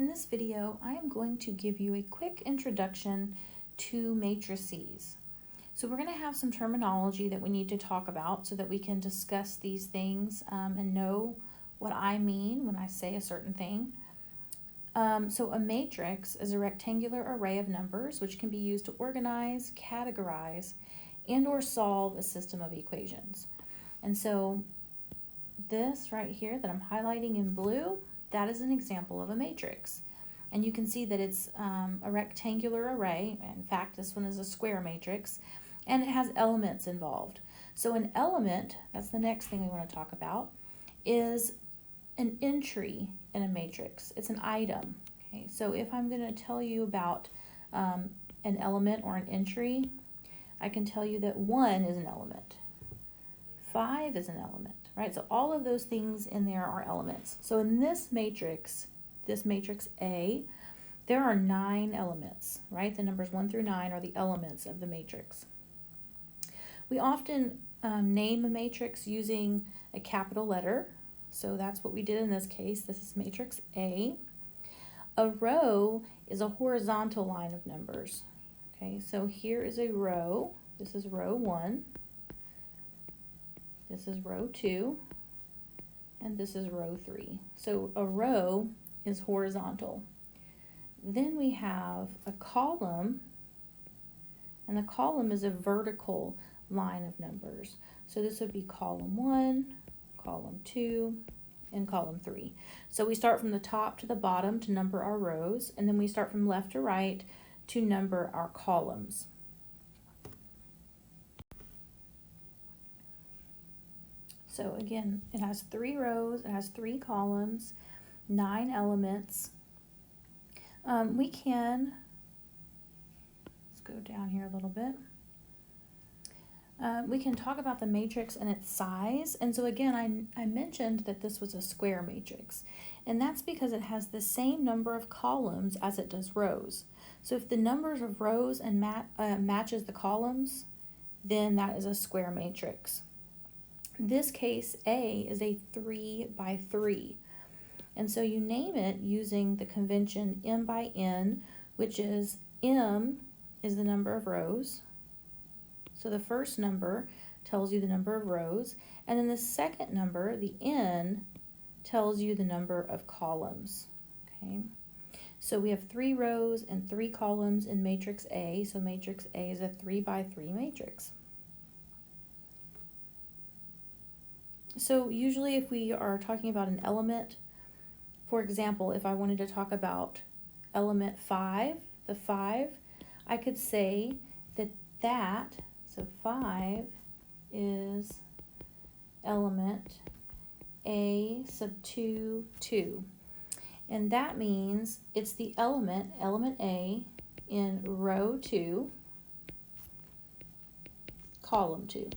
In this video, I am going to give you a quick introduction to matrices. So we're going to have some terminology that we need to talk about so that we can discuss these things and know what I mean when I say a certain thing. So a matrix is a rectangular array of numbers which can be used to organize, categorize, and or solve a system of equations. And so this right here that I'm highlighting in blue, that is an example of a matrix. And you can see that it's a rectangular array. In fact, this one is a square matrix, and it has elements involved. So an element, that's the next thing we want to talk about, is an entry in a matrix. It's an item. Okay, so if I'm going to tell you about an element or an entry, I can tell you that 1 is an element. 5 is an element, right? So all of those things in there are elements. So in this matrix A, there are 9 elements, right? The numbers 1 through 9 are the elements of the matrix. We often name a matrix using a capital letter. So that's what we did in this case. This is matrix A. A row is a horizontal line of numbers. Okay, so here is a row. This is row 1. This is row 2. And this is row 3. So a row is horizontal. Then we have a column, and the column is a vertical line of numbers. So this would be column 1, column 2, and column 3. So we start from the top to the bottom to number our rows, and then we start from left to right to number our columns. So again, it has 3 rows, it has 3 columns, 9 elements. Let's go down here a little bit. We can talk about the matrix and its size. And so again, I mentioned that this was a square matrix. And that's because it has the same number of columns as it does rows. So if the numbers of rows and matches the columns, then that is a square matrix. This case, A is a 3 by 3. And so you name it using the convention M by N, which is M is the number of rows. So the first number tells you the number of rows, and then the second number, the N, tells you the number of columns. Okay, so we have 3 rows and 3 columns in matrix A, so matrix A is a 3 by 3 matrix. So usually if we are talking about an element, for example, if I wanted to talk about element 5, the 5, I could say that so 5 is element A sub 2, 2. And that means it's the element A, in row 2, column 2.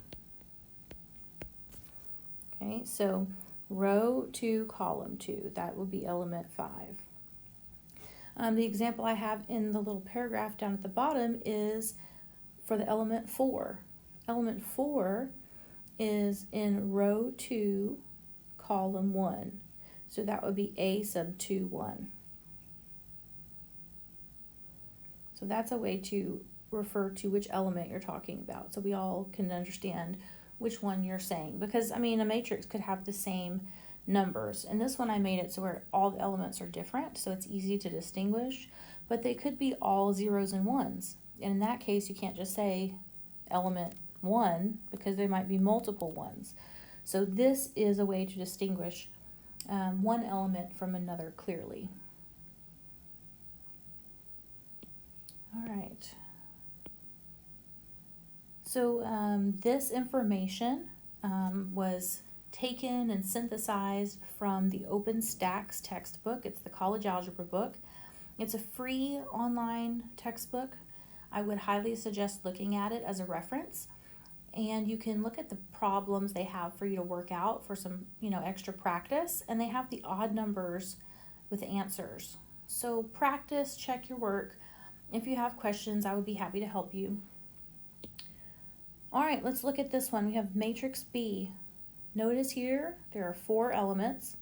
Okay, so row 2, column 2, that will be element 5. The example I have in the little paragraph down at the bottom is for the element 4. Element 4 is in row 2, column 1. So that would be A sub 2, 1. So that's a way to refer to which element you're talking about, so we all can understand which one you're saying. Because, I mean, a matrix could have the same numbers. And this one I made it so where all the elements are different, so it's easy to distinguish. But they could be all zeros and ones. And in that case, you can't just say element 1 because there might be multiple ones. So this is a way to distinguish one element from another clearly. All right. So this information was taken and synthesized from the OpenStax textbook. It's the college algebra book. It's a free online textbook. I would highly suggest looking at it as a reference, and you can look at the problems they have for you to work out for some, extra practice, and they have the odd numbers with answers. So practice, check your work. If you have questions, I would be happy to help you. All right, let's look at this one. We have matrix B. Notice here there are 4 elements.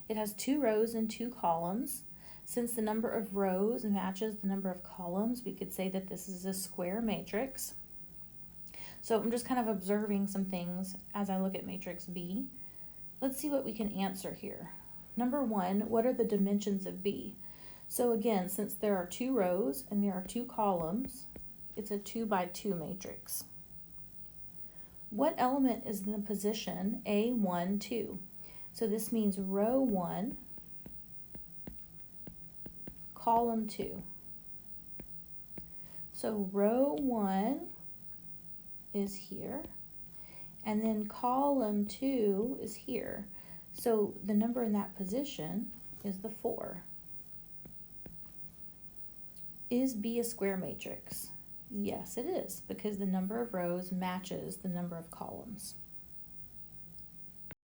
It has 2 rows and 2 columns. Since the number of rows matches the number of columns, we could say that this is a square matrix. So I'm just kind of observing some things as I look at matrix B. Let's see what we can answer here. Number 1, what are the dimensions of B? So again, since there are 2 rows and there are 2 columns, it's a 2 by 2 matrix. What element is in the position A1, 2? So this means row 1, column 2. So row 1 is here, and then column 2 is here. So the number in that position is the 4. Is B a square matrix? Yes, it is, because the number of rows matches the number of columns.